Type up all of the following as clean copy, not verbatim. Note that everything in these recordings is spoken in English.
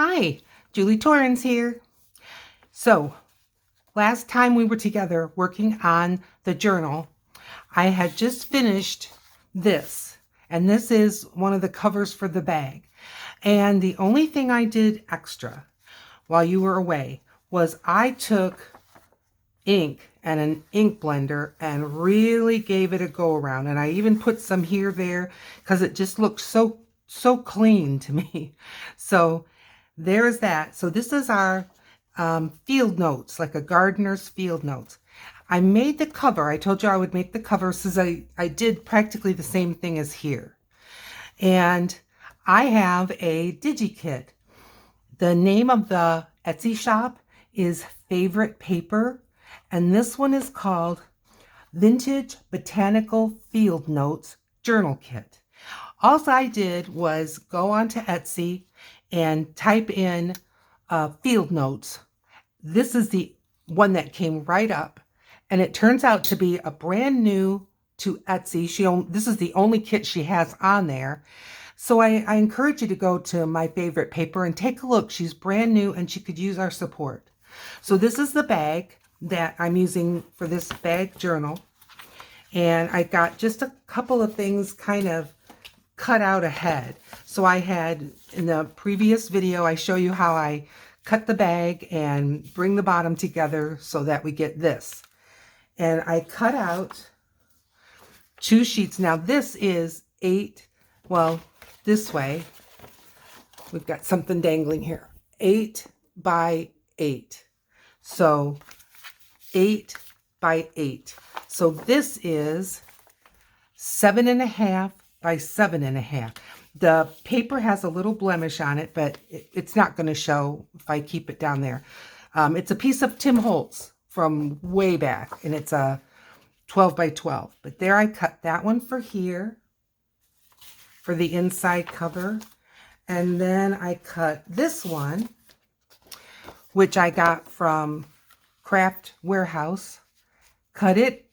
Hi, Julie Torrens here. So, last time we were together working on the journal, I had just finished this, and this is one of the covers for the bag. And the only thing I did extra while you were away was I took ink and an ink blender and really gave it a go around. And I even put some here there because it just looked so clean to me. So there's that. So this is our field notes, like a gardener's field notes. I made the cover. I told you I would make the cover since I did practically the same thing as here. And I have a DigiKit. The name of the Etsy shop is Favorite Paper, and this one is called Vintage Botanical Field Notes Journal Kit. All I did was go onto Etsy and type in field notes. This is the one that came right up, and it turns out to be a brand new to Etsy. This is the only kit she has on there. So I encourage you to go to My Favorite Paper and take a look. She's brand new and she could use our support. So this is the bag that I'm using for this bag journal. And I got just a couple of things kind of cut out ahead. So I had, in the previous video, I show you how I cut the bag and bring the bottom together so that we get this. And I cut out 2 sheets. Now this is 8, well, this way, we've got something dangling here, 8 by 8. So 8 by 8. So this is 7.5 by 7.5. The paper has a little blemish on it, but it's not going to show if I keep it down there. It's a piece of Tim Holtz from way back, and it's a 12 by 12. But there I cut that one for here, for the inside cover. And then I cut this one, which I got from Craft Warehouse. Cut it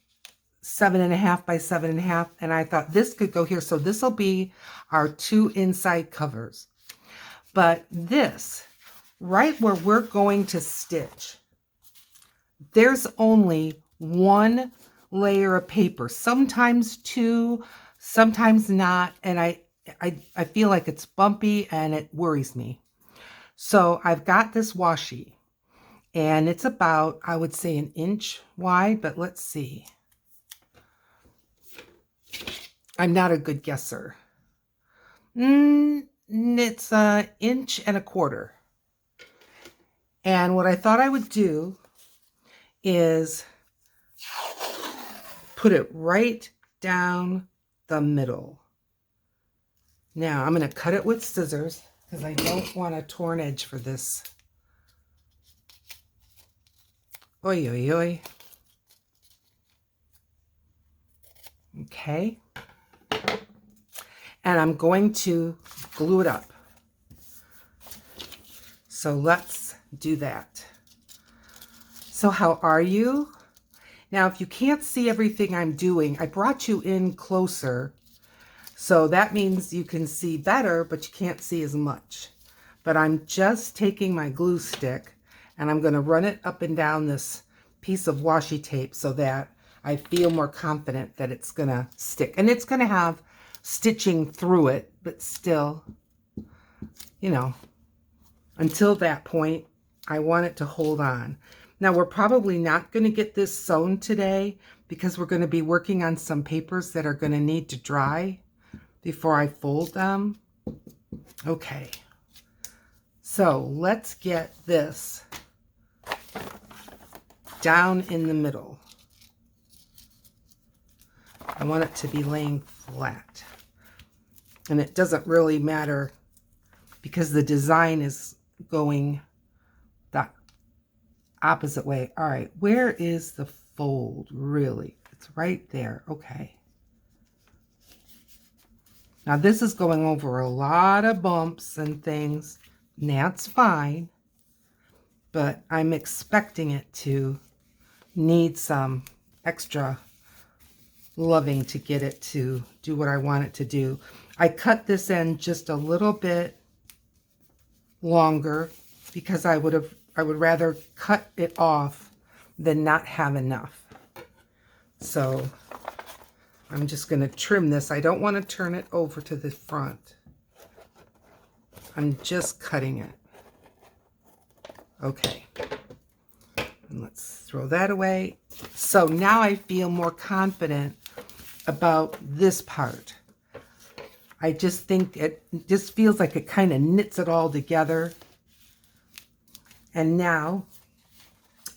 7.5 by 7.5, and I thought this could go here. So this will be our 2 inside covers. But this, right where we're going to stitch, there's only 1 layer of paper, sometimes 2, sometimes not, and I feel like it's bumpy and it worries me. So I've got this washi, and it's about, I would say, 1 inch wide, but let's see. I'm not a good guesser. It's 1.25 inches. And what I thought I would do is put it right down the middle. Now I'm going to cut it with scissors because I don't want a torn edge for this. Oi, oi, oi. Okay. And I'm going to glue it up. So let's do that. So how are you? Now, if you can't see everything I'm doing, I brought you in closer. So that means you can see better, but you can't see as much. But I'm just taking my glue stick and I'm going to run it up and down this piece of washi tape so that I feel more confident that it's going to stick. And it's going to have stitching through it, but still, you know, until that point, I want it to hold on. Now, we're probably not going to get this sewn today because we're going to be working on some papers that are going to need to dry before I fold them. Okay, so let's get this down in the middle. I want it to be laying flat. And it doesn't really matter because the design is going the opposite way. All right, where is the fold really? It's right there. Okay. Now this is going over a lot of bumps and things, and that's fine, but I'm expecting it to need some extra loving to get it to do what I want it to do. I cut this end just a little bit longer because I would rather cut it off than not have enough. So I'm just going to trim this. I don't want to turn it over to the front. I'm just cutting it. Okay. And let's throw that away. So now I feel more confident about this part. I just think it just feels like it kind of knits it all together. And now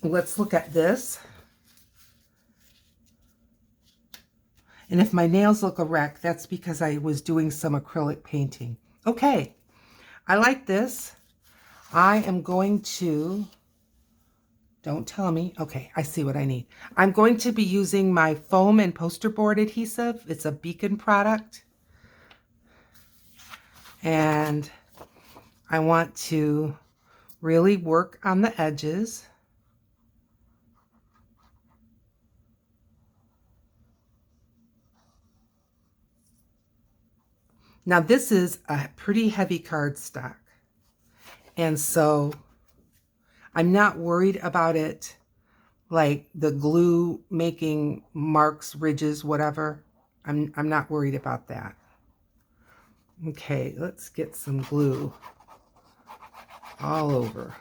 let's look at this. And if my nails look a wreck, that's because I was doing some acrylic painting. Okay, I like this. I am going to, don't tell me. Okay, I see what I need. I'm going to be using my foam and poster board adhesive. It's a Beacon product. And I want to really work on the edges. Now this is a pretty heavy cardstock. And so I'm not worried about it, like the glue making marks, ridges, whatever. I'm not worried about that. Okay, let's get some glue all over.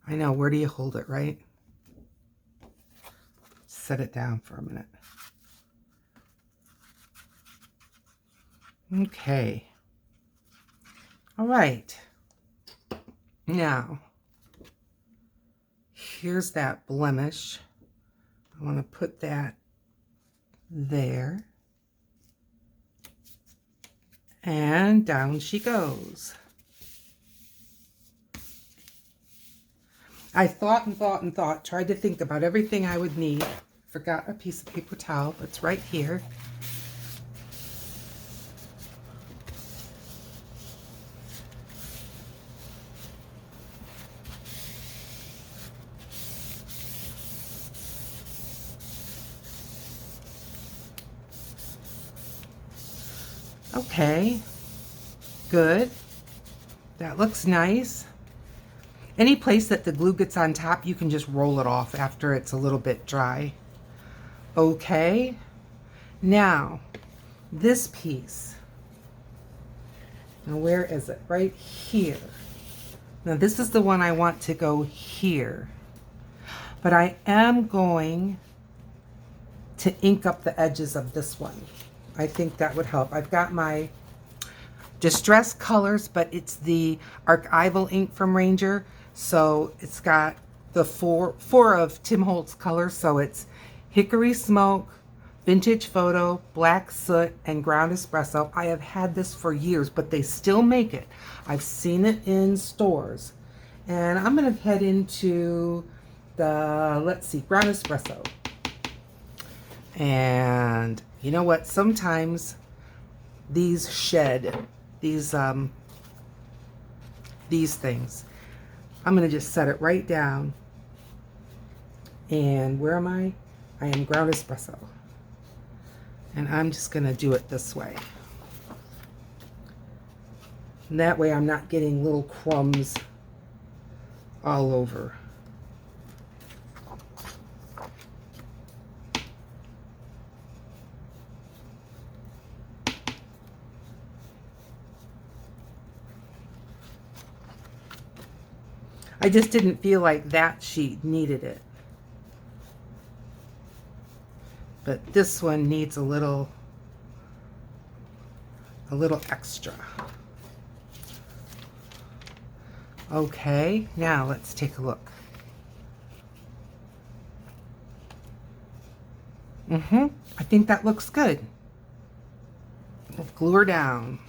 I know, where do you hold it, right? Set it down for a minute. Okay. All right. Now, here's that blemish. I want to put that there. And down she goes. I thought and thought and thought, tried to think about everything I would need. Forgot a piece of paper towel. It's right here. Okay, good. That looks nice. Any place that the glue gets on top, you can just roll it off after it's a little bit dry. Okay, now this piece. Now where is it? Right here. Now this is the one I want to go here. But I am going to ink up the edges of this one. I think that would help. I've got my Distress colors, but it's the archival ink from Ranger. So it's got the four of Tim Holtz colors. So it's Hickory Smoke, Vintage Photo, Black Soot, and Ground Espresso. I have had this for years, but they still make it. I've seen it in stores. And I'm going to head into the, let's see, Ground Espresso. And you know what? Sometimes these shed, these things. I'm going to just set it right down. And where am I? I am Ground Espresso. And I'm just going to do it this way. And that way I'm not getting little crumbs all over. I just didn't feel like that sheet needed it. But this one needs a little extra. Okay, now let's take a look. I think that looks good. We'll glue her down.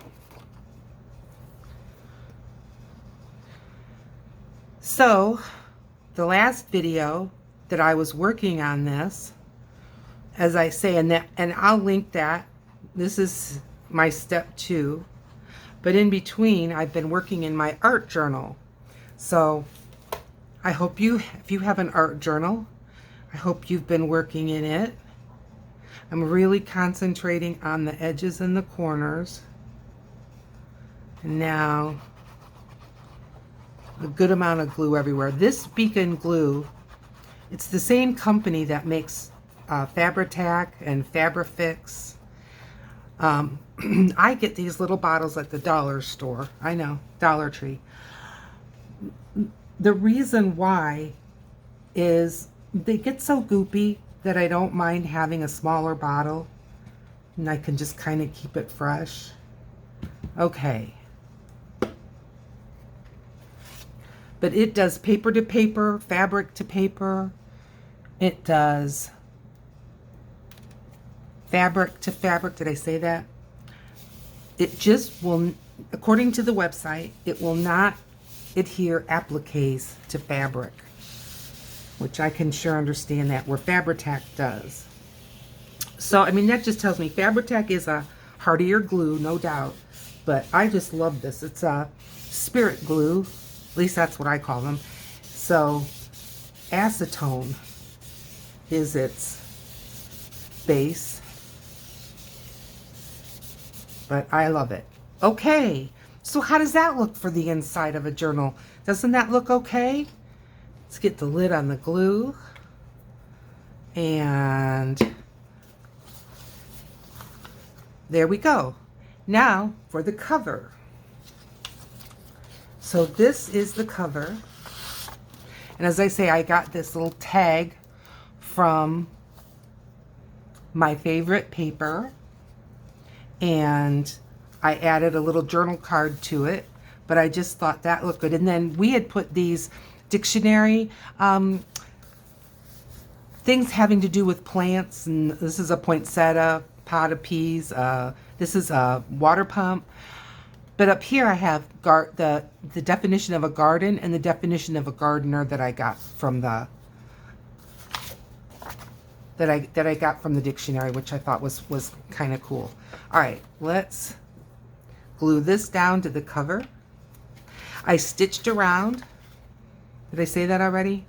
So, the last video that I was working on this, as I say, and I'll link that. This is my step 2. But in between, I've been working in my art journal. So, I hope if you have an art journal, I hope you've been working in it. I'm really concentrating on the edges and the corners. And now a good amount of glue everywhere. This Beacon glue, it's the same company that makes Fabri-Tac and Fabrifix. I get these little bottles at the dollar store. I know, Dollar Tree. The reason why is they get so goopy that I don't mind having a smaller bottle, and I can just kind of keep it fresh. Okay. But it does paper to paper, fabric to paper. It does fabric to fabric. Did I say that? It just will, according to the website, it will not adhere appliques to fabric, which I can sure understand that, where Fabri-Tac does. So, I mean, that just tells me Fabri-Tac is a hardier glue, no doubt, but I just love this. It's a spirit glue, at least that's what I call them. So, acetone is its base, but I love it. Okay, so how does that look for the inside of a journal? Doesn't that look okay? Let's get the lid on the glue. And there we go. Now for the cover. So this is the cover. And as I say, I got this little tag from My Favorite Paper. And I added a little journal card to it. But I just thought that looked good. And then we had put these dictionary things having to do with plants, and this is a poinsettia, pot of peas, this is a water pump. But up here I have the definition of a garden and the definition of a gardener that I got from the that I got from the dictionary, which I thought was kind of cool. All right, let's glue this down to the cover. I stitched around. Did I say that already?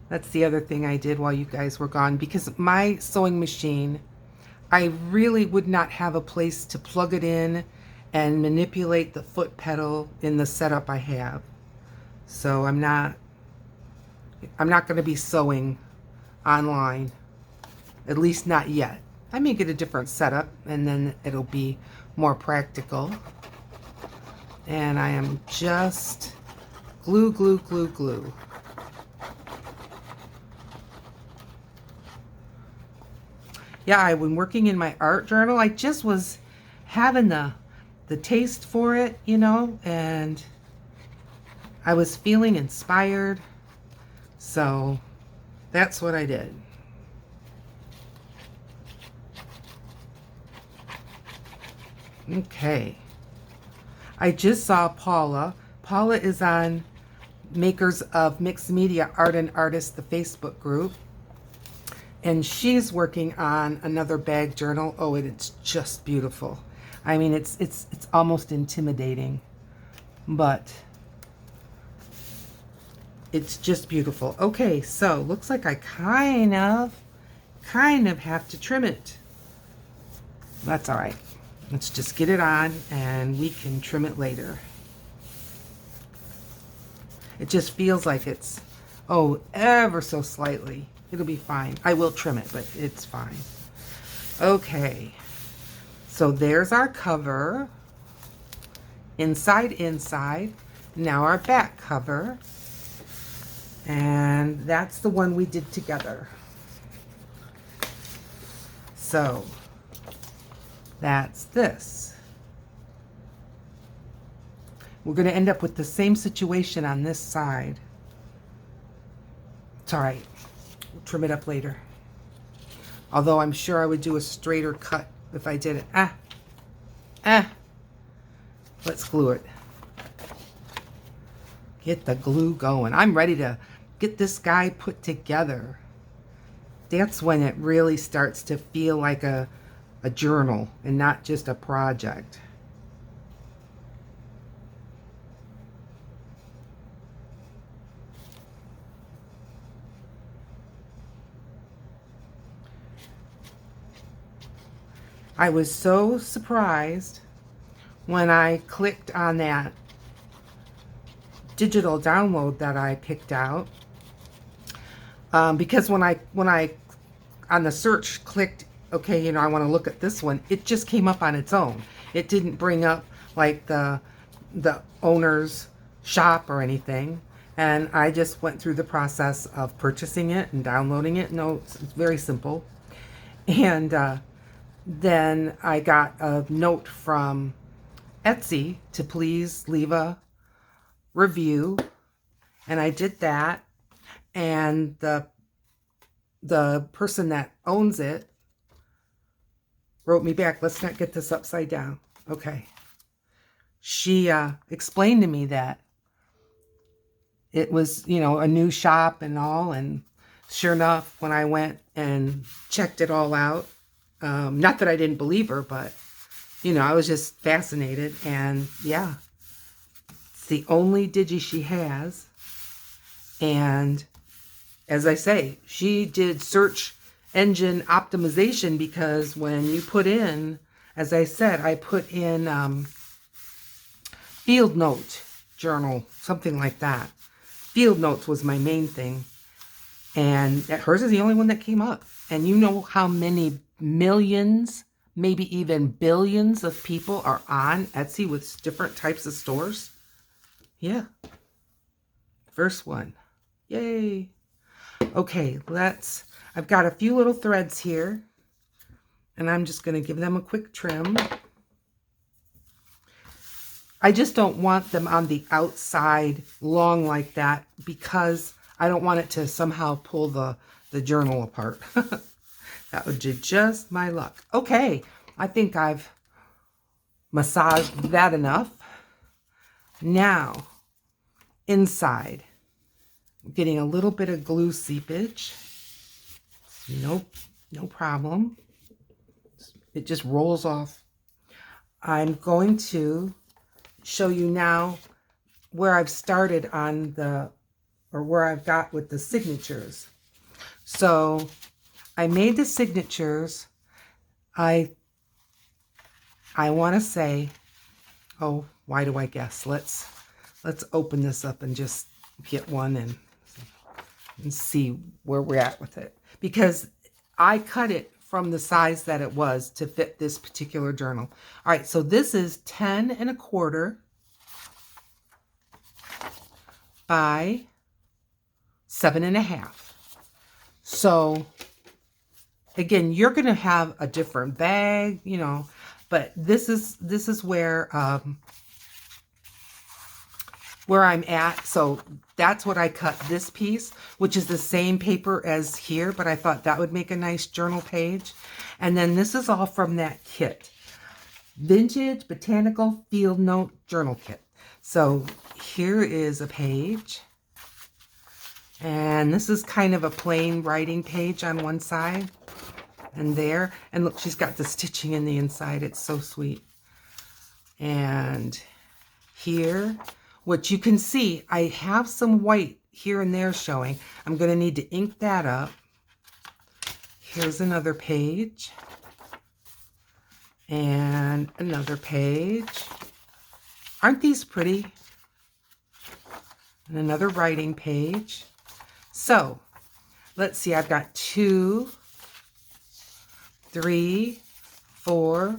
That's the other thing I did while you guys were gone, because my sewing machine, I really would not have a place to plug it in and manipulate the foot pedal in the setup I have. So I'm not going to be sewing online, at least not yet. I may get a different setup and then it'll be more practical. And I am just glue, glue, glue, glue. Yeah, I've been working in my art journal. I just was having the taste for it, you know, and I was feeling inspired. So that's what I did. Okay. I just saw Paula. Paula is on Makers of Mixed Media Art and Artists, the Facebook group. And she's working on another bag journal. Oh, it's just beautiful. I mean, it's almost intimidating, but it's just beautiful. Okay, so looks like I kind of have to trim it. That's all right. Let's just get it on and we can trim it later. It just feels like it's, oh, ever so slightly. It'll be fine. I will trim it, but it's fine. Okay. So there's our cover. Inside, inside. Now our back cover. And that's the one we did together. So that's this. We're going to end up with the same situation on this side. It's all right. We'll trim it up later. Although I'm sure I would do a straighter cut if I did it. Let's glue it. Get the glue going. I'm ready to get this guy put together. That's when it really starts to feel like a journal and not just a project. I was so surprised when I clicked on that digital download that I picked out, because when I on the search clicked, okay, you know, I want to look at this one, it just came up on its own. It didn't bring up like the owner's shop or anything. And I just went through the process of purchasing it and downloading it. No, it's very simple. And then I got a note from Etsy to please leave a review. And I did that. And the person that owns it wrote me back. Let's not get this upside down. Okay. She explained to me that it was, you know, a new shop and all. And sure enough, when I went and checked it all out, not that I didn't believe her, but, you know, I was just fascinated. And yeah, it's the only digi she has. And as I say, she did search engine optimization, because when you put in, as I said, I put in field note journal, something like that. Field notes was my main thing. And hers is the only one that came up. And you know how many millions, maybe even billions of people are on Etsy with different types of stores? Yeah. First one. Yay. Okay, I've got a few little threads here, and I'm just going to give them a quick trim. I just don't want them on the outside long like that, because I don't want it to somehow pull the journal apart. That would be just my luck. Okay, I think I've massaged that enough. Now, inside. Getting a little bit of glue seepage. Nope, no problem. It just rolls off. I'm going to show you now where I've started on or where I've got with the signatures. So I made the signatures. I want to say, oh, why do I guess? Let's open this up and just get one and see where we're at with it, because I cut it from the size that it was to fit this particular journal. All right, so this is 10 1/4 by 7 1/2. So again, you're going to have a different bag, you know, but this is where I'm at. So that's what I cut this piece, which is the same paper as here, but I thought that would make a nice journal page. And then this is all from that kit, Vintage Botanical Field Note Journal Kit. So here is a page, and this is kind of a plain writing page on one side and there. And look, she's got the stitching in the inside. It's so sweet. And here, which you can see, I have some white here and there showing. I'm going to need to ink that up. Here's another page. And another page. Aren't these pretty? And another writing page. So, let's see. I've got 2, 3, 4,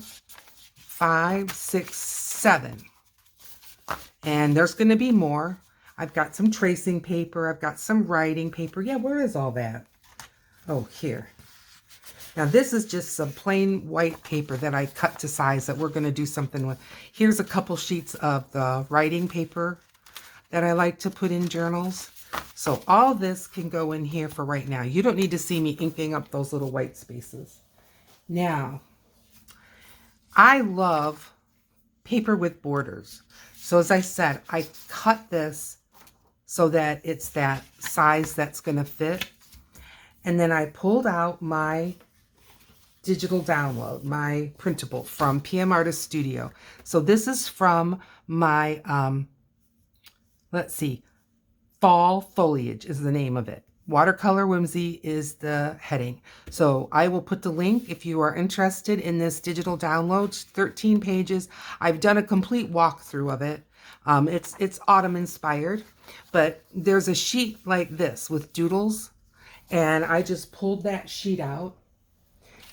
5, 6, 7. And there's going to be more. I've got some tracing paper. I've got some writing paper. Yeah, where is all that? Oh, here. Now, this is just some plain white paper that I cut to size that we're going to do something with. Here's a couple sheets of the writing paper that I like to put in journals. So all this can go in here for right now. You don't need to see me inking up those little white spaces. Now, I love paper with borders. So as I said, I cut this so that it's that size that's going to fit. And then I pulled out my digital download, my printable from PM Artist Studio. So this is from my, let's see, Fall Foliage is the name of it. Watercolor Whimsy is the heading. So I will put the link if you are interested in this digital download. 13 pages. I've done a complete walkthrough of it. It's autumn inspired, but there's a sheet like this with doodles, and I just pulled that sheet out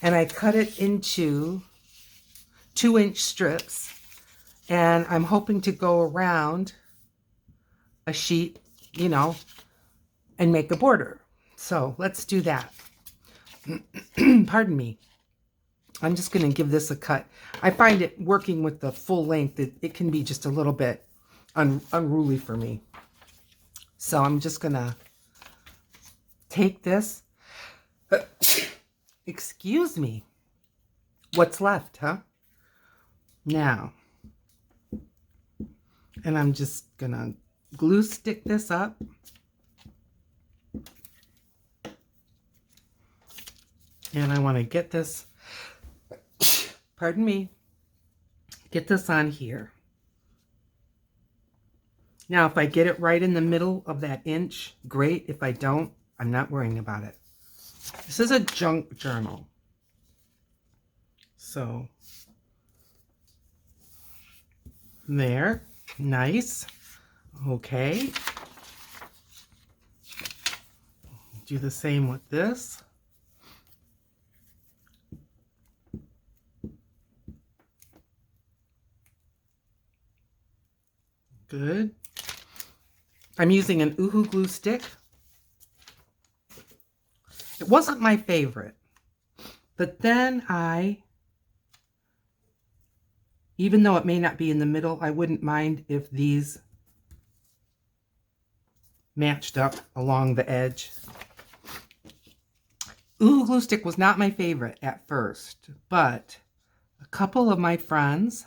and I cut it into 2-inch strips, and I'm hoping to go around a sheet, you know, and make a border. So let's do that. Pardon me. I'm just going to give this a cut. I find it working with the full length, it can be just a little bit unruly for me. So I'm just going to take this. Excuse me. What's left, huh? Now, and I'm just going to glue stick this up. And I want to get this, pardon me, get this on here. Now, if I get it right in the middle of that inch, great. If I don't, I'm not worrying about it. This is a junk journal. So, there, nice. Okay. Do the same with this. Good. I'm using an Uhu glue stick. It wasn't my favorite, but then even though it may not be in the middle, I wouldn't mind if these matched up along the edge. Uhu glue stick was not my favorite at first, but a couple of my friends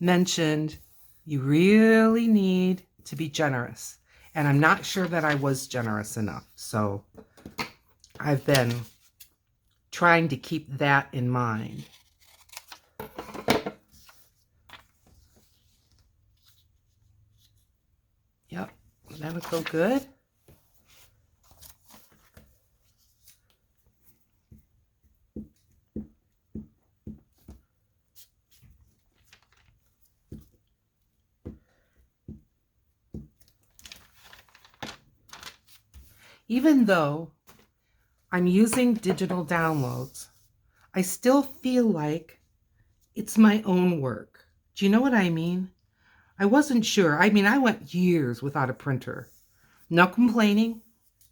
mentioned you really need to be generous. And I'm not sure that I was generous enough. So I've been trying to keep that in mind. Yep, that'll go good. Even though I'm using digital downloads, I still feel like it's my own work. Do you know what I mean? I wasn't sure. I mean, I went years without a printer. No complaining.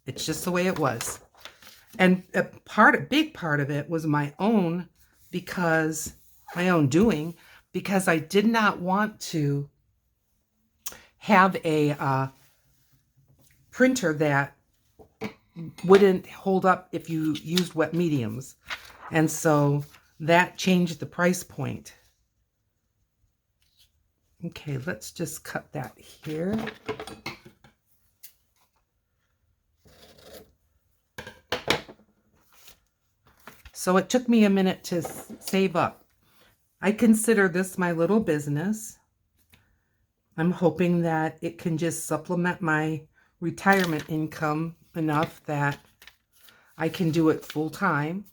It's just the way it was. And a big part of it was my own doing, because I did not want to have a printer that wouldn't hold up if you used wet mediums. And so that changed the price point. Okay, let's just cut that here. So it took me a minute to save up. I consider this my little business. I'm hoping that it can just supplement my retirement income enough that I can do it full time.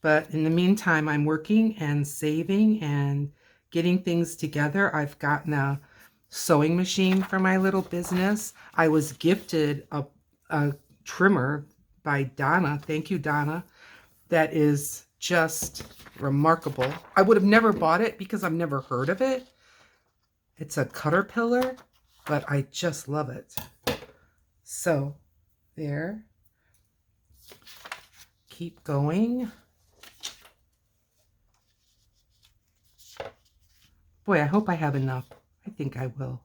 But in the meantime, I'm working and saving and getting things together. I've gotten a sewing machine for my little business. I was gifted a trimmer by Donna. Thank you, Donna. That is just remarkable. I would have never bought it because I've never heard of it. It's a Caterpillar, but I just love it. So, there. Keep going. Boy, I hope I have enough. I think I will.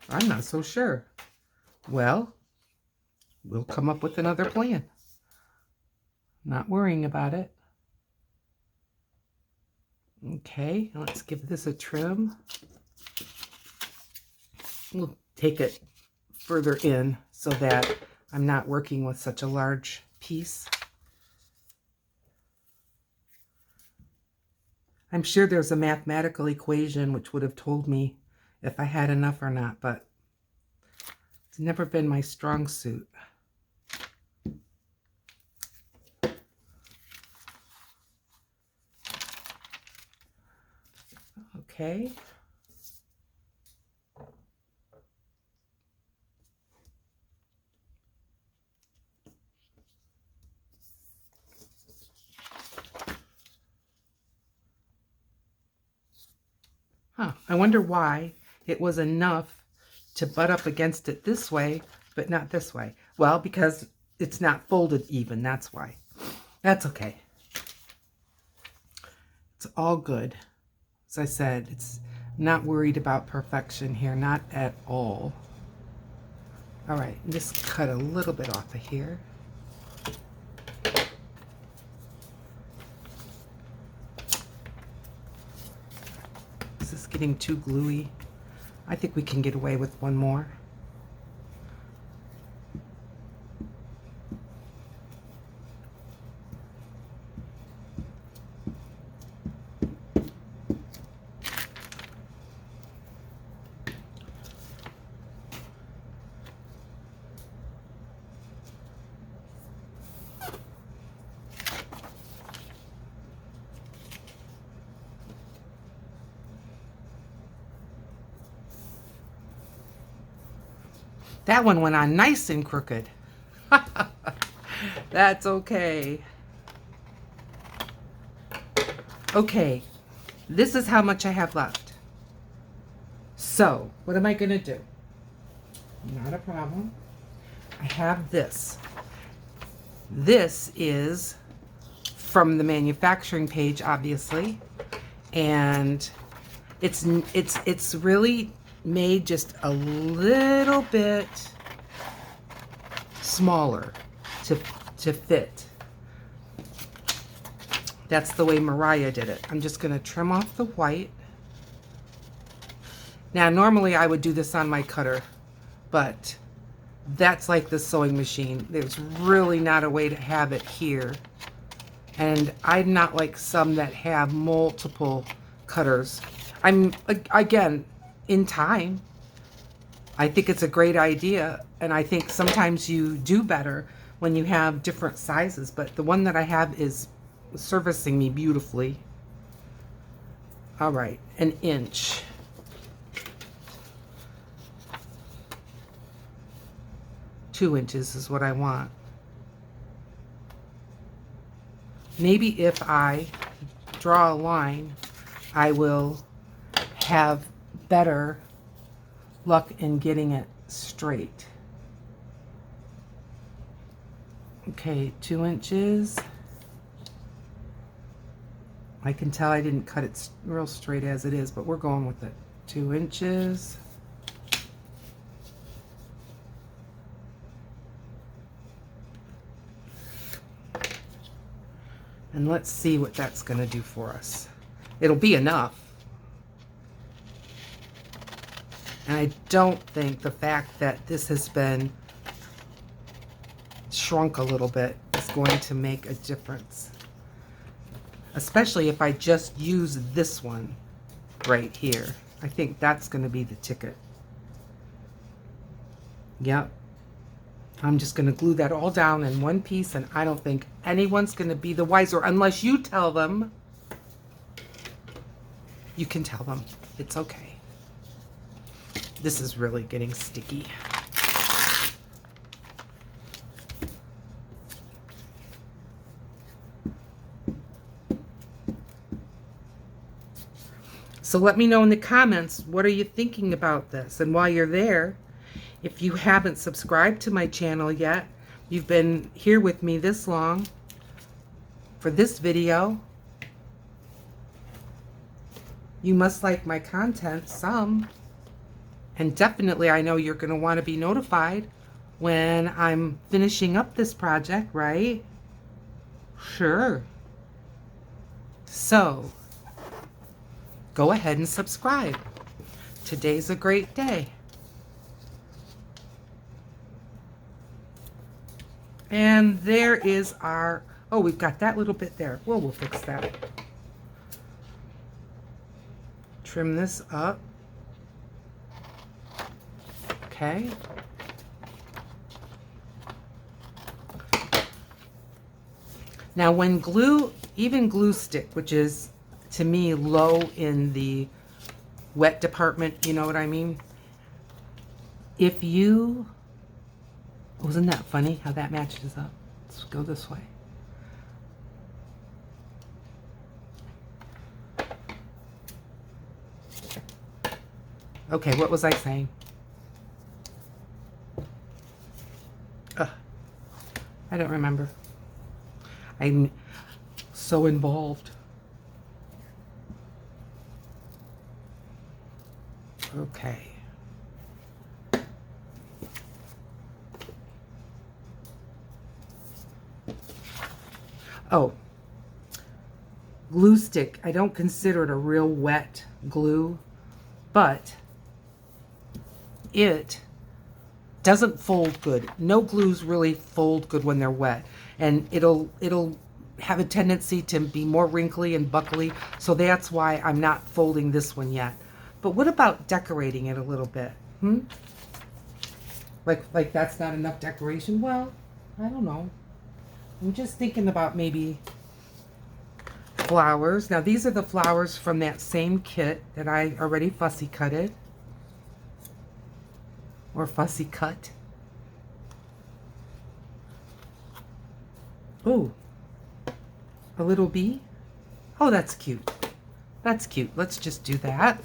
I'm not so sure. Well, we'll come up with another plan. Not worrying about it. Okay, let's give this a trim. We'll take it further in so that I'm not working with such a large piece. I'm sure there's a mathematical equation which would have told me if I had enough or not, but It's never been my strong suit. Okay. Huh, I wonder why it was enough to butt up against it this way, but not this way. Well, because it's not folded even, that's why. That's okay. It's all good. As I said, it's not worried about perfection here, not at all. All right, just cut a little bit off of here. This is getting too gluey. I think we can get away with one more. That one went on nice and crooked. That's okay. Okay, this is how much I have left. So, what am I going to do? Not a problem. I have this. This is from the manufacturing page, obviously, and it's really made just a little bit smaller to fit. That's the way Mariah did it. I'm just going to trim off the white. Now, normally I would do this on my cutter, but that's like the sewing machine. There's really not a way to have it here. And I'm not like some that have multiple cutters. I'm, again, in time, I think it's a great idea, and I think sometimes you do better when you have different sizes, but the one that I have is servicing me beautifully. All right, 1 inch. Two inches is what I want. Maybe if I draw a line, I will have better luck in getting it straight. Okay, 2 inches. I can tell I didn't cut it real straight as it is, but we're going with it. 2 inches. And let's see what that's going to do for us. It'll be enough. And I don't think the fact that this has been shrunk a little bit is going to make a difference. Especially if I just use this one right here. I think that's going to be the ticket. Yep. I'm just going to glue that all down in one piece, and I don't think anyone's going to be the wiser unless you tell them. You can tell them. It's okay. This is really getting sticky. So let me know in the comments, what are you thinking about this? And while you're there, if you haven't subscribed to my channel yet, you've been here with me this long for this video, you must like my content some. And definitely I know you're going to want to be notified when I'm finishing up this project, right? Sure. So, go ahead and subscribe. Today's a great day. And there is our, oh, we've got that little bit there. Well, we'll fix that. Trim this up. Okay. Now when glue, even glue stick, which is to me low in the wet department, you know what I mean? If you, wasn't that funny how that matches up? Let's go this way. Okay, what was I saying? I don't remember. I'm so involved. Okay. Oh, glue stick. I don't consider it a real wet glue, but it doesn't fold good. No glues really fold good when they're wet, and it'll have a tendency to be more wrinkly and buckly, so that's why I'm not folding this one yet. But what about decorating it a little bit? Like that's not enough decoration? Well, I don't know. I'm just thinking about maybe flowers. Now these are the flowers from that same kit that I already fussy cutted. Or fussy cut. Ooh, a little bee. Oh, that's cute. That's cute. Let's just do that.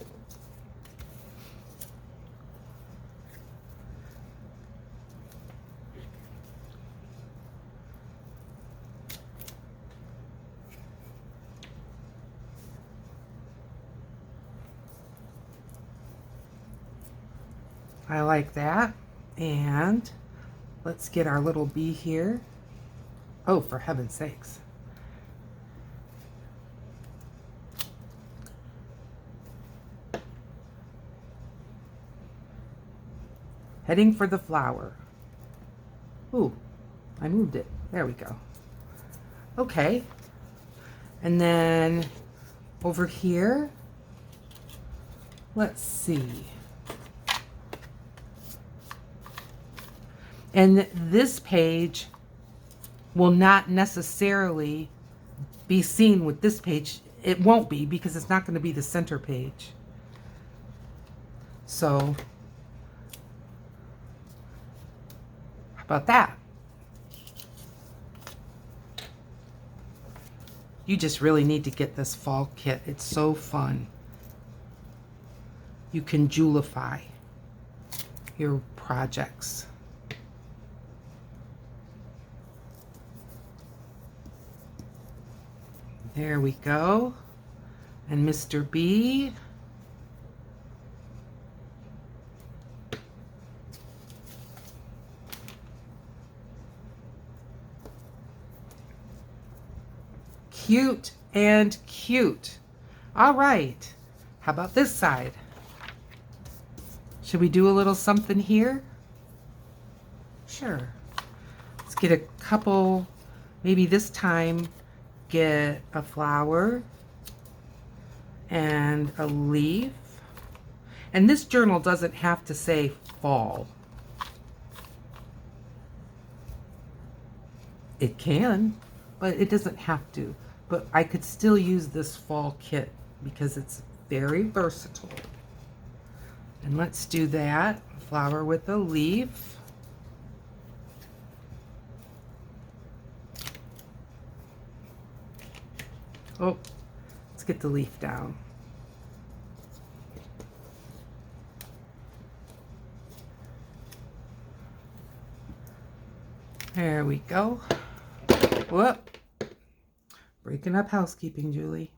I like that. And let's get our little bee here. Oh, for heaven's sakes. Heading for the flower. Ooh, I moved it. There we go. Okay. And then over here, let's see. And this page will not necessarily be seen with this page. It won't be because it's not going to be the center page. So, how about that? You just really need to get this fall kit. It's so fun. You can jewelify your projects. There we go. And Mr. B. Cute and cute. All right. How about this side? Should we do a little something here? Sure. Let's get a couple, maybe this time get a flower and a leaf. And this journal doesn't have to say fall. It can, but it doesn't have to. But I could still use this fall kit because it's very versatile. And let's do that. Flower with a leaf. Oh, let's get the leaf down. There we go. Whoop. Breaking up housekeeping, Julie.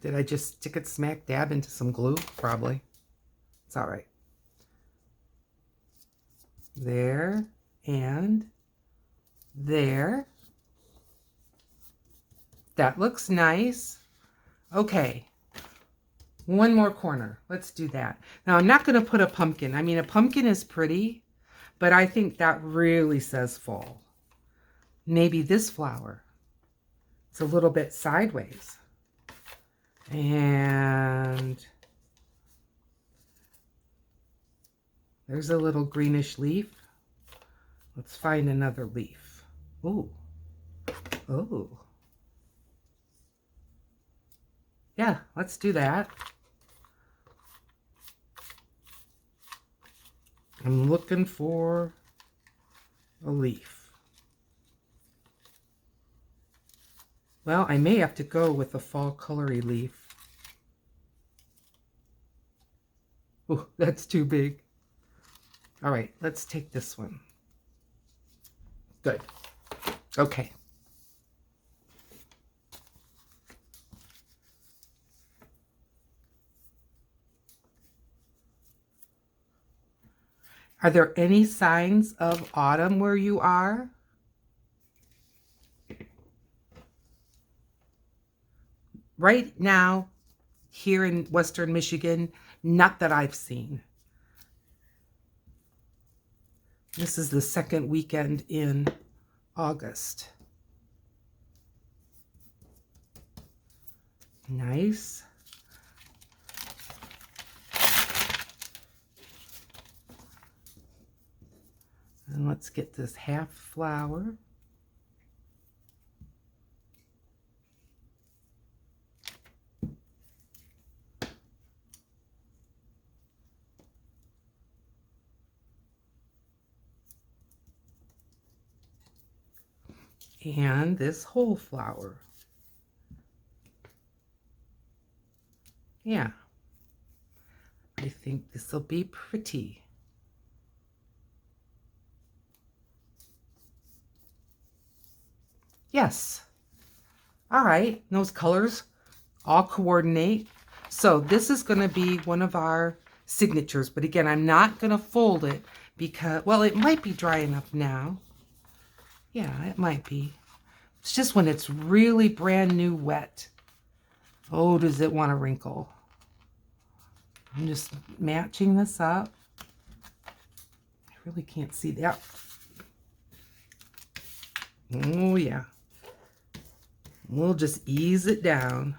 Did I just stick it smack dab into some glue? Probably. It's all right. There and there. That looks nice. Okay. One more corner. Let's do that. Now, I'm not going to put a pumpkin. I mean, a pumpkin is pretty, but I think that really says fall. Maybe this flower. It's a little bit sideways. And there's a little greenish leaf. Let's find another leaf. Ooh. Oh. Yeah, let's do that. I'm looking for a leaf. Well, I may have to go with a fall colory leaf. Oh, that's too big. All right, let's take this one. Good. Okay. Are there any signs of autumn where you are? Right now, here in Western Michigan, not that I've seen. This is the second weekend in August. Nice. And let's get this half flower. And this whole flower. Yeah. I think this will be pretty. Yes. All right. Those colors all coordinate. So this is going to be one of our signatures. But again, I'm not going to fold it because, well, it might be dry enough now. Yeah, it might be. It's just when it's really brand new wet. Oh, does it want to wrinkle? I'm just matching this up. I really can't see that. Oh, yeah. We'll just ease it down.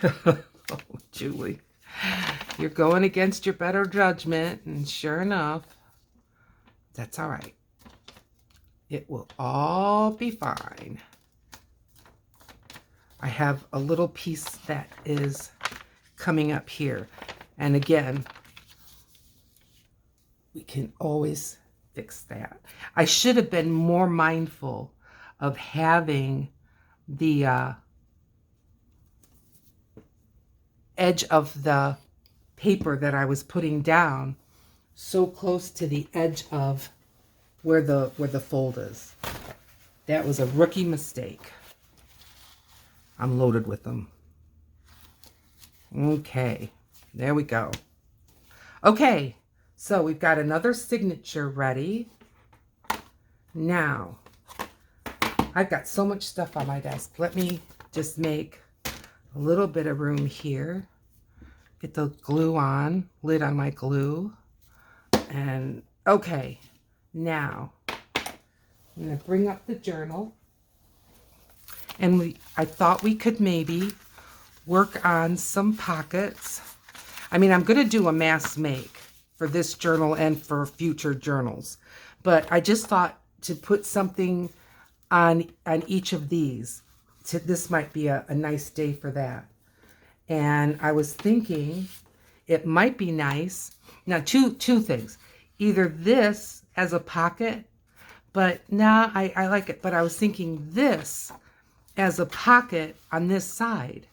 Oh, Julie. You're going against your better judgment, and sure enough, that's all right. It will all be fine. I have a little piece that is coming up here. And again, we can always fix that. I should have been more mindful of having the edge of the paper that I was putting down so close to the edge of where the fold is. That was a rookie mistake. I'm loaded with them. Okay, there we go. Okay, so we've got another signature ready. Now, I've got so much stuff on my desk. Let me just make a little bit of room here. Get the glue on, lid on my glue. And okay, now I'm going to bring up the journal. And I thought we could maybe work on some pockets. I mean, I'm going to do a mass make for this journal and for future journals. But I just thought to put something on each of these. This might be a nice day for that. And I was thinking it might be nice. Now, two things. Either this as a pocket, but now I like it. But I was thinking this as a pocket on this side.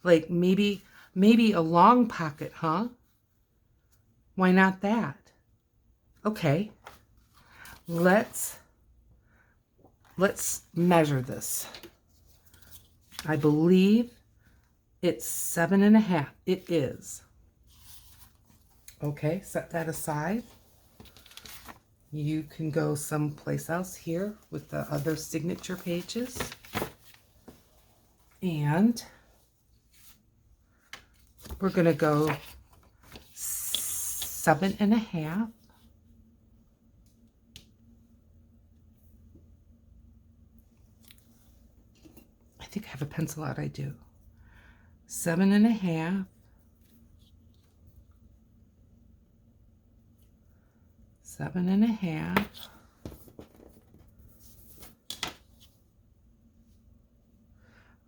Like maybe a long pocket, huh? Why not that? Okay. Let's measure this. I believe it's 7.5. It is. Okay, set that aside. You can go someplace else here with the other signature pages. And we're going to go 7.5. I think I have a pencil out. I do. 7.5. 7.5.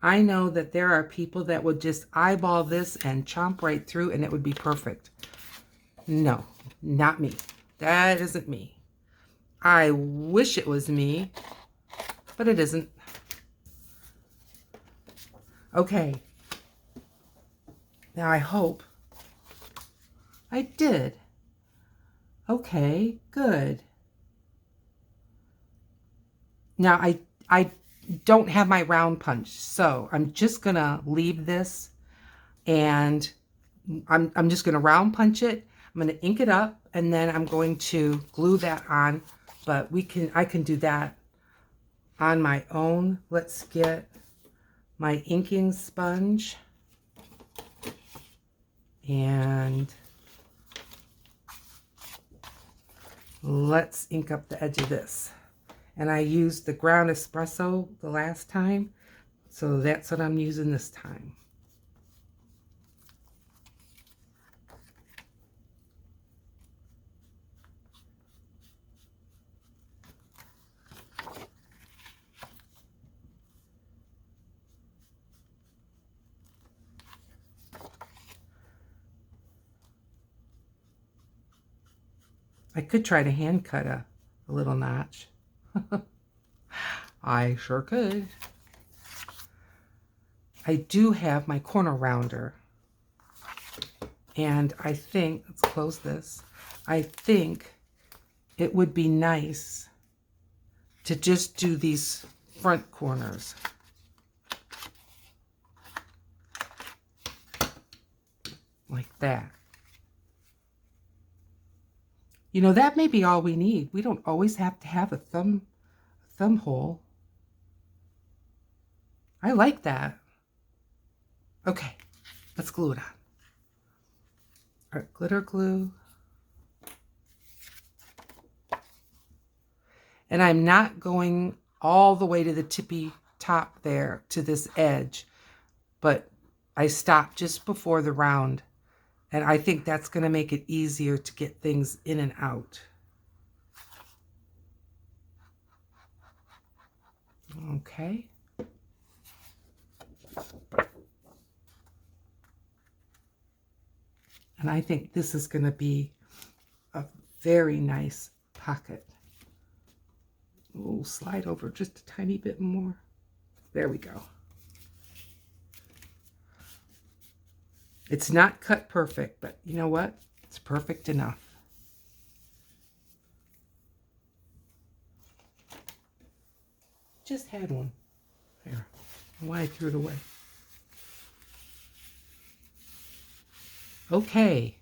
I know that there are people that would just eyeball this and chomp right through and it would be perfect. No, not me. That isn't me. I wish it was me, but it isn't. Okay. Now I hope I did. Okay, good. Now I don't have my round punch, so I'm just gonna leave this and I'm just gonna round punch it. I'm gonna ink it up and then I'm going to glue that on, but I can do that on my own. Let's get my inking sponge and let's ink up the edge of this. And I used the ground espresso the last time, so that's what I'm using this time. I could try to hand cut a little notch. I sure could. I do have my corner rounder. And I think, let's close this. I think it would be nice to just do these front corners. Like that. You know, that may be all we need. We don't always have to have a thumb hole. I like that. Okay, let's glue it on. All right, glitter glue. And I'm not going all the way to the tippy top there to this edge, but I stopped just before the round. And I think that's going to make it easier to get things in and out. Okay. And I think this is going to be a very nice pocket. We'll slide over just a tiny bit more. There we go. It's not cut perfect, but you know what? It's perfect enough. Just had one. There. Why I threw it away. Okay.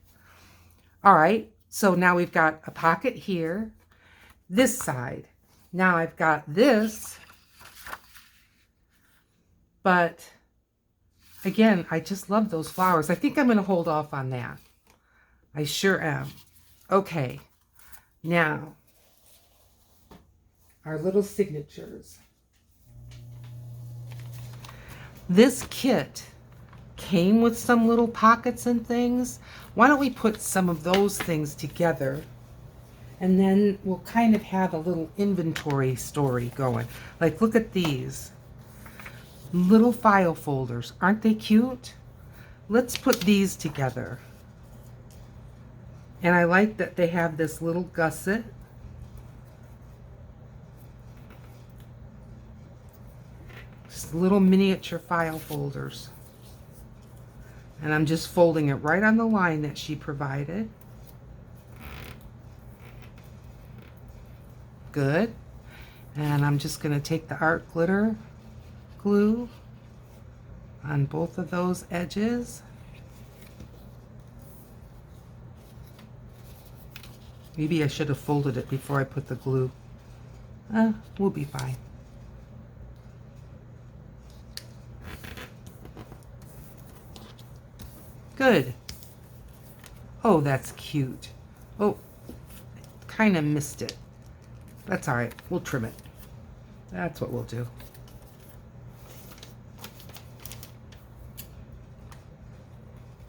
All right. So now we've got a pocket here. This side. Now I've got this. But again, I just love those flowers. I think I'm going to hold off on that. I sure am. Okay. Now, our little signatures. This kit came with some little pockets and things. Why don't we put some of those things together and then we'll kind of have a little inventory story going. Like, look at these little file folders. Aren't they cute? Let's put these together. And I like that they have this little gusset. Just little miniature file folders. And I'm just folding it right on the line that she provided. Good. And I'm just going to take the art glitter glue on both of those edges. Maybe I should have folded it before I put the glue. We'll be fine. Good. Oh, that's cute. Oh, kind of missed it. That's all right. We'll trim it. That's what we'll do.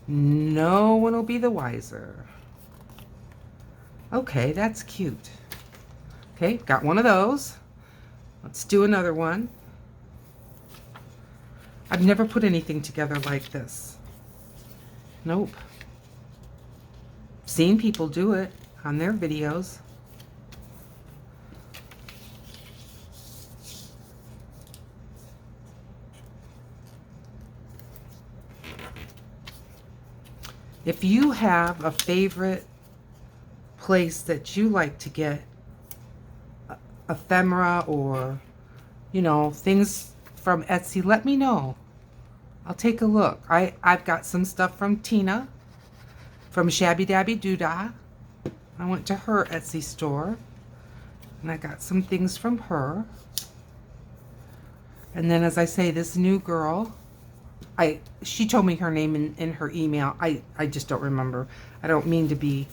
No one will be the wiser. Okay, that's cute. Okay, got one of those. Let's do another one. I've never put anything together like this. Nope. Seen people do it on their videos. If you have a favorite place that you like to get ephemera or, you know, things from Etsy, let me know. I'll take a look. I've got some stuff from Tina, from Shabby Dabby Doodah. I went to her Etsy store, and I got some things from her. And then, as I say, this new girl, she told me her name in her email. I just don't remember. I don't mean to be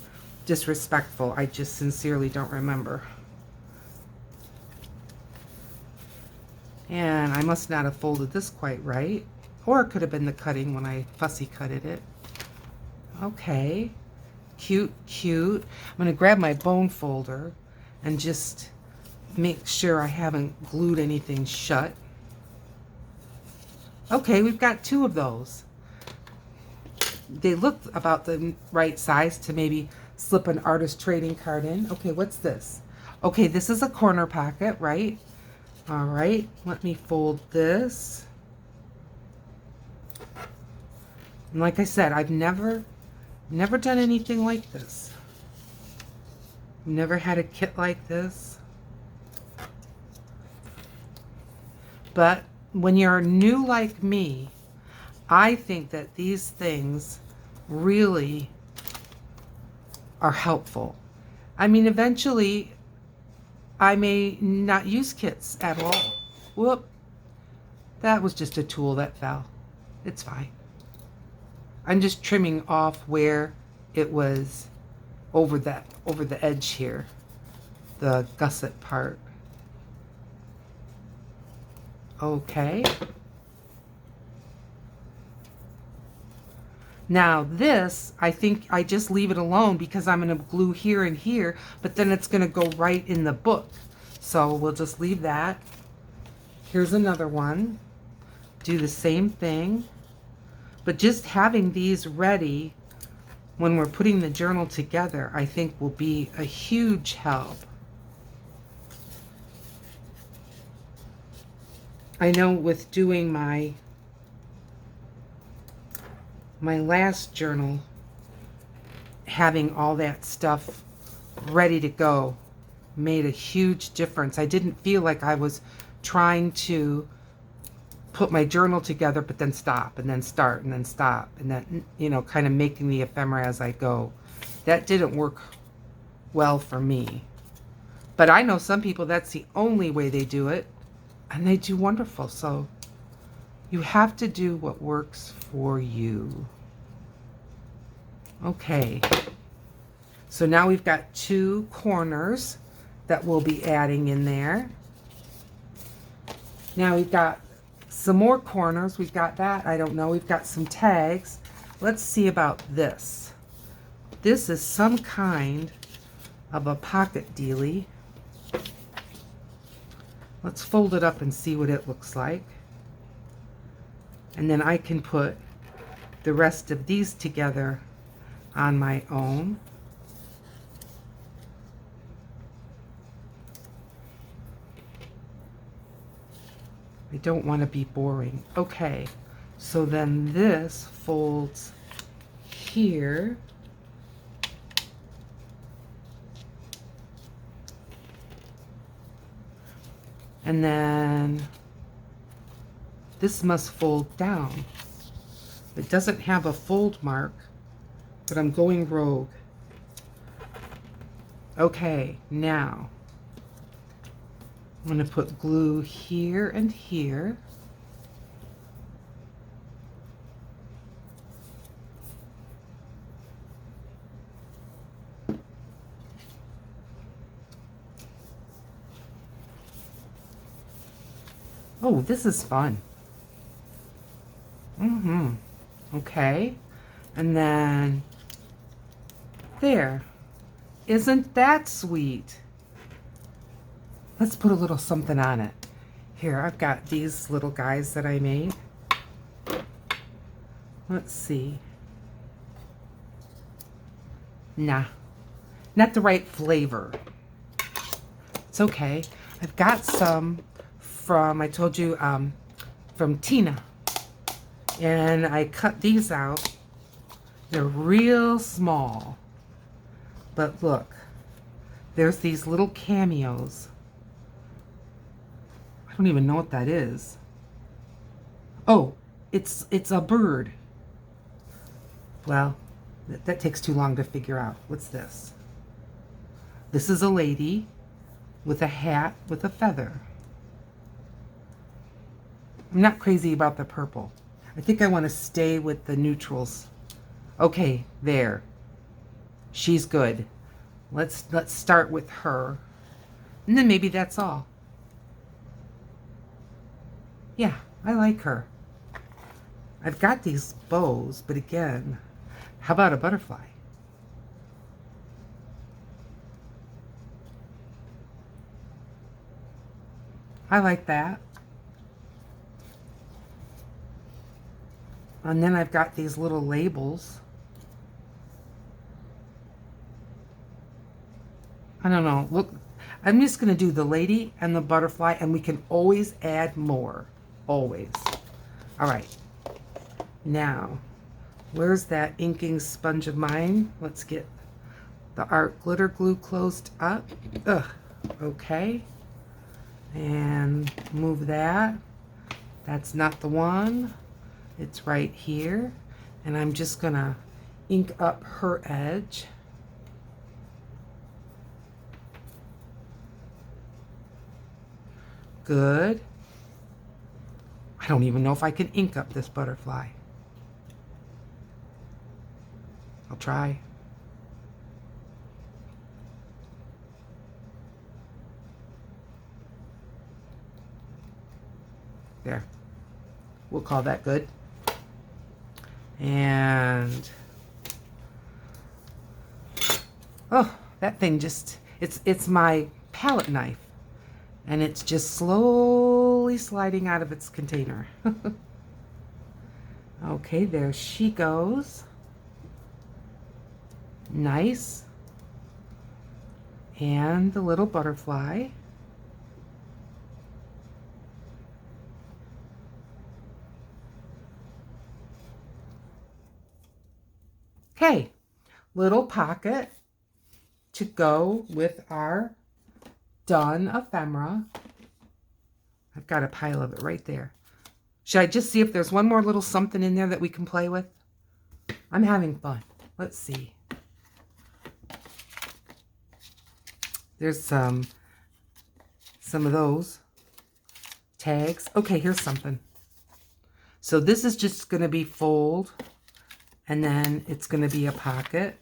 disrespectful. I just sincerely don't remember. And I must not have folded this quite right. Or it could have been the cutting when I fussy cutted it. Okay. Cute, cute. I'm going to grab my bone folder and just make sure I haven't glued anything shut. Okay, we've got two of those. They look about the right size to maybe slip an artist trading card in. Okay, what's this? Okay, this is a corner pocket, right? All right, let me fold this. And like I said, I've never done anything like this. Never had a kit like this. But when you're new like me, I think that these things really are helpful. I mean, eventually, I may not use kits at all. Whoop. That was just a tool that fell. It's fine. I'm just trimming off where it was over the edge here, the gusset part. Okay. Now this, I think I just leave it alone because I'm going to glue here and here, but then it's going to go right in the book. So we'll just leave that. Here's another one. Do the same thing. But just having these ready when we're putting the journal together, I think will be a huge help. I know with doing my last journal, having all that stuff ready to go made a huge difference. I didn't feel like I was trying to put my journal together, but then stop, and then start, and then stop, and then, you know, kind of making the ephemera as I go. That didn't work well for me. But I know some people, that's the only way they do it, and they do wonderful. So you have to do what works for you. Okay. So now we've got two corners that we'll be adding in there. Now we've got some more corners. We've got that. I don't know. We've got some tags. Let's see about this. This is some kind of a pocket dealie. Let's fold it up and see what it looks like. And then I can put the rest of these together on my own. I don't want to be boring. Okay, so then this folds here. And then this must fold down. It doesn't have a fold mark, but I'm going rogue. Okay, now I'm going to put glue here and here. Oh, this is fun. Okay. And then there. Isn't that sweet? Let's put a little something on it. Here, I've got these little guys that I made. Let's see. Nah, not the right flavor. It's okay. I've got some from, I told you, from Tina. And I cut these out. They're real small. But look, there's these little cameos. I don't even know what that is. Oh, it's a bird. Well, that takes too long to figure out. What's this? This is a lady with a hat with a feather. I'm not crazy about the purple. I think I want to stay with the neutrals. Okay, there. She's good. Let's start with her. And then maybe that's all. Yeah, I like her. I've got these bows, but again, how about a butterfly? I like that. And then I've got these little labels. I don't know. Look, I'm just going to do the lady and the butterfly, and we can always add more. Always. All right. Now, where's that inking sponge of mine? Let's get the art glitter glue closed up. Ugh. Okay. And move that. That's not the one. It's right here. And I'm just going to ink up her edge. Good. I don't even know if I can ink up this butterfly. I'll try. There. We'll call that good. And oh, that thing just, it's my palette knife. And it's just slowly sliding out of its container. Okay, there she goes. Nice. And the little butterfly. Okay, little pocket to go with our done ephemera. I've got a pile of it right there. Should I just see if there's one more little something in there that we can play with? I'm having fun. Let's see. There's some of those tags. Okay, here's something. So this is just going to be fold, and then it's going to be a pocket.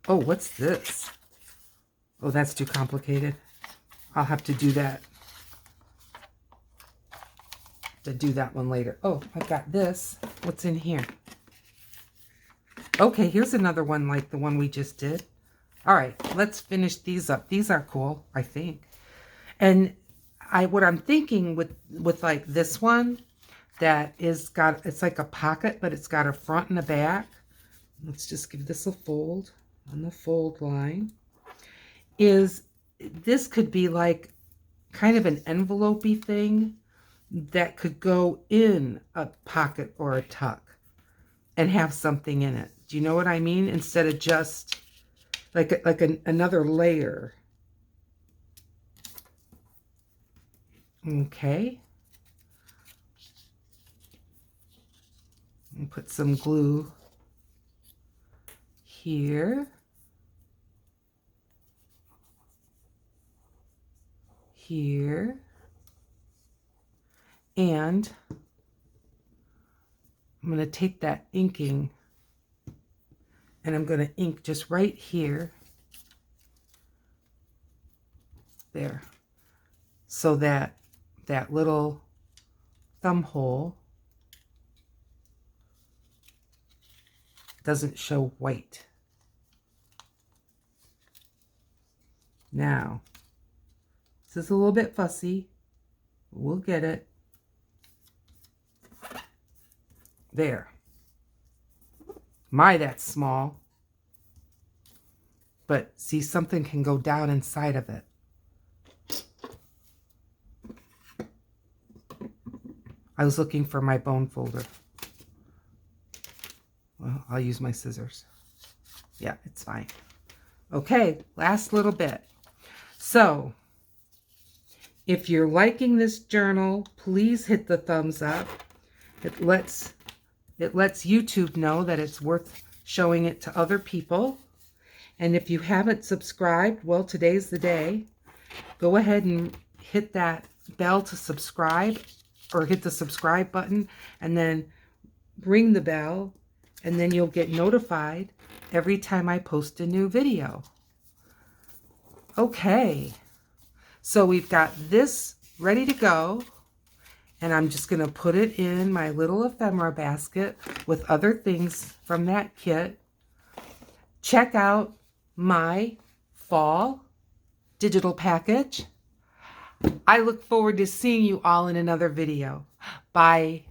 Oh, what's this? Oh, that's too complicated. I'll have to do that. One later. Oh, I've got this. What's in here? Okay, here's another one like the one we just did. All right, let's finish these up. These are cool, I think. And what I'm thinking with like this one that is got, it's like a pocket, but it's got a front and a back. Let's just give this a fold on the fold line. Is this could be like kind of an envelope-y thing that could go in a pocket or a tuck and have something in it. Do you know what I mean? Instead of just like another layer. Okay. And put some glue here. Here. And I'm going to take that inking and I'm going to ink just right here. There. So that little thumb hole doesn't show white. Now, this is a little bit fussy. We'll get it. There. My, that's small. But see, something can go down inside of it. I was looking for my bone folder. Well, I'll use my scissors. Yeah, it's fine. Okay, last little bit. So, if you're liking this journal, please hit the thumbs up. It lets YouTube know that it's worth showing it to other people. And if you haven't subscribed, well, today's the day. Go ahead and hit that bell to subscribe, or hit the subscribe button, and then ring the bell, and then you'll get notified every time I post a new video. Okay, so we've got this ready to go, and I'm just going to put it in my little ephemera basket with other things from that kit. Check out my fall digital package. I look forward to seeing you all in another video. Bye.